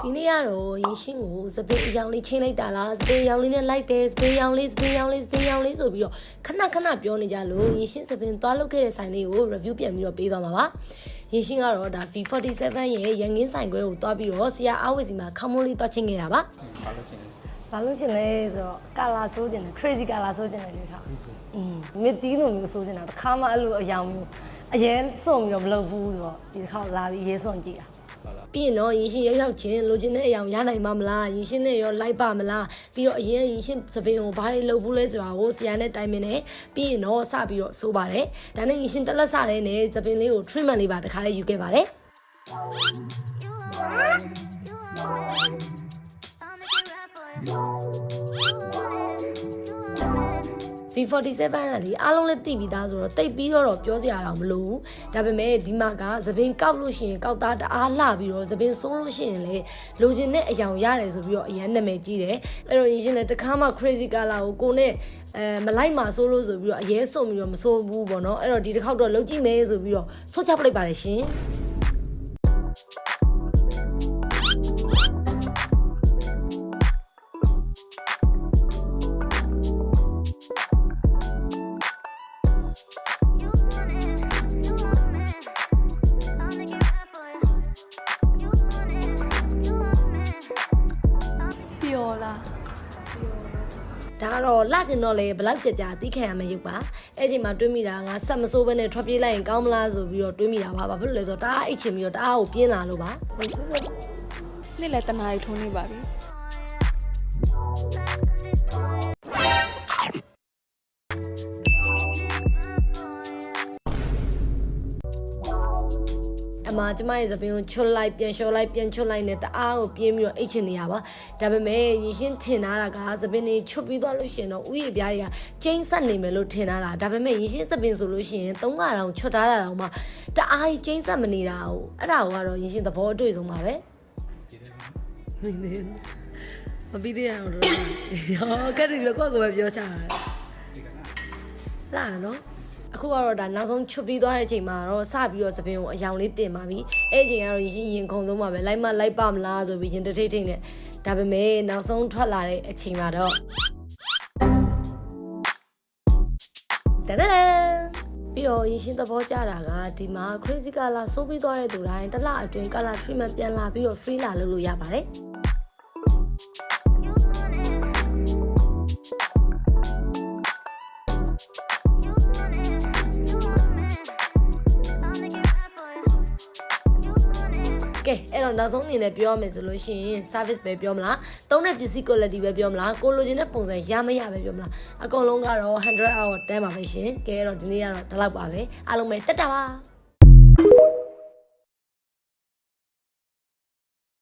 ဒီနေ့ကတော့ရင်ရှင်းကိုစပင်းအယောင်လေးချိန်လိုက်တာလားစပင်းအယောင်လေးနဲ့လိုက်တယ်စပင်းအယောင်လေးဆိုပြီးတော့ခဏပြောနေကြလို့ရင်ရှင်းစပင်းသွားလုပ်ခဲ့တဲ့ဆိုင်လေးကို review ပြန်ပြီးတော့ပေးသွားမှာပါရင်ရှင်းကတော့ဒါ V47 ရဲ့ရန်ကင်းဆိုင်ခွဲကိုသွားပြီးတော့ဆရာအားဝတ်စီမှာခေါင်းမိုးလေးသွားချင်းခဲ့တာပါဘာလို့ချင်လဲဆိုတော့ကာလာဆိုးချင်တယ် crazy ကာလာဆိုးချင်တယ်ဒီခါမစ်တီးလိုမျိုးဆိုးချင်တာတစ်ခါမှအဲ့လိုအယောင်မျိုးအရင်စွန့်ပြီးတော့မလုပ်ဘူးဆိုတော့ဒီတစ်ခါလာပြီးရေးစွန့်ကြည့်တာပြီးရင်တော့ရင်ရှင်းရောက်ချင်းလိုချင်တဲ့အရာရနိုင်မှာမလားရင်ရှင်းနဲ့ရောလိုက်ပါမလားပြီးတော့အရင်ရင်ရှင်းသပင်ကိုဘာတွေလုပ်ဘူးလဲဆိုတာကိုဆရာနဲ့တိုင်ပင်နေပြီးရင်တော့စပြီးတော့ဆိုပါတယ်ဒါနဲ့ရင်ရှင်းတက်လက်စတဲ့နဲ့သပင်လေးကို treatment လေးပါတခါလေးယူခဲ့ပါတယ် V47 ကလေအားလုံးလည်းသိပြီးသားဆိုတော့တိတ်ပြီးတော့ပြောစရာတော့မလိုဘူးဒါပေမဲ့ဒီမှာကသပင်ကောက်လို့ရှိရင်ကောက်သားတအားလှပြီးတော့သပင်ဆိုးလို့ရှိရင်လေလိုချင်တဲ့အယောင်ရတယ်ဆိုပြီးတော့အရင်နာမည်ကြီးတယ်အဲ့တော့ရင်ရှင်လည်းတခါမှ crazy color ကိုနဲ့မလိုက်မှာဆိုလို့ဆိုပြီးတော့အရေးစုံပြီးတော့မဆိုးဘူးပေါ့နော်အဲ့တော့ဒီတစ်ခေါက်တော့လုပ်ကြည့်မယ်ဆိုပြီးတော့ဆော့ချပလိုက်ပါတယ်ရှင်ဒါတော့လှကျင်တော့လေဘလောက်ကြာတီးခံရမယ်ရုပ်ပါအဲ့ချိန်မှာတွေးမိတာငါဆက်မစိုးဘဲနဲ့ထွက်ပြေးလိုက်ရင်ကောင်းမလားဆိုပြီးတော့တွေးမိတာပါဘာဖြစ်လို့လဲဆိုတော့တအားအိတ်ချင်ပြီးတော့တအားကိုပြင်းလာလို့ပါနေ့လည်းတနားရီထုံးနေပါပြီအမကျမရဲ့သပင်ကိုချွတ်လိုက်ပြန်လျှော်လိုက်ပြန်ချွတ်လိုက်နဲ့တအားကိုပြင်းပြီးတော့အိတ်ချင်နေရပါဒါပေမဲ့ရင်ရှင်းထင်ထားတာကသပင်တွေချွတ်ပြီးသွားလို့ရှိရင်တော့ဥယျာဉ်ပြားတွေကကျင်းဆက်နေမယ်လို့ထင်ထားတာဒါပေမဲ့ရင်ရှင်းသပင်ဆိုလို့ရှိရင်3ခါတောင်ချွတ်ထားတာတော့မှတအားကြီးကျင်းဆက်မနေတာကိုအဲ့ဒါကတော့ရင်ရှင်းသဘောအတွေ့ဆုံးပါပဲမပြီးသေးအောင်တော့ရောကဲဒီလိုကိုယ့်ကိုပဲပြောချတာလာနော်အခုကတော့ဒါနောက်ဆုံးချွတ်ပြီးသွားတဲ့အချိန်မှာတော့စပြီးတော့သပင်ကိုအယောင်လေးတင်ပါပြီအဲ့အချိန်ကတော့ရင်ခုန်ဆုံးပါပဲလိုက်ပါမလားဆိုပြီးရင်တထိတ်ထိတ်နဲ့ဒါပေမဲ့နောက်ဆုံးထွက်လာတဲ့အချိန်မှာတော့တဒဒပြီးတော့ရင်ရှင်းသဘောကျတာကဒီမှာ crazy color ဆိုးပြီးသွားတဲ့သူတိုင်းတစ်လအတွင်း color treatment ပြန်လာပြီးတော့ free လာလုပ်လို့ရပါတယ်ကဲအဲ့တော့နောက်ဆုံးအနေနဲ့ပြောရမယ်ဆိုလို့ရှိရင် service ပဲပြောမလားသုံးတဲ့ပစ္စည်း quality ပဲပြောမလားကိုလိုချင်တဲ့ပုံစံရမရပဲပြောမလားအကုန်လုံးကတော့100 hour တန်းပါပဲရှင်ကဲအဲ့တော့ဒီနေ့ကတော့ဒီလောက်ပါပဲအားလုံးပဲတက်တာပါ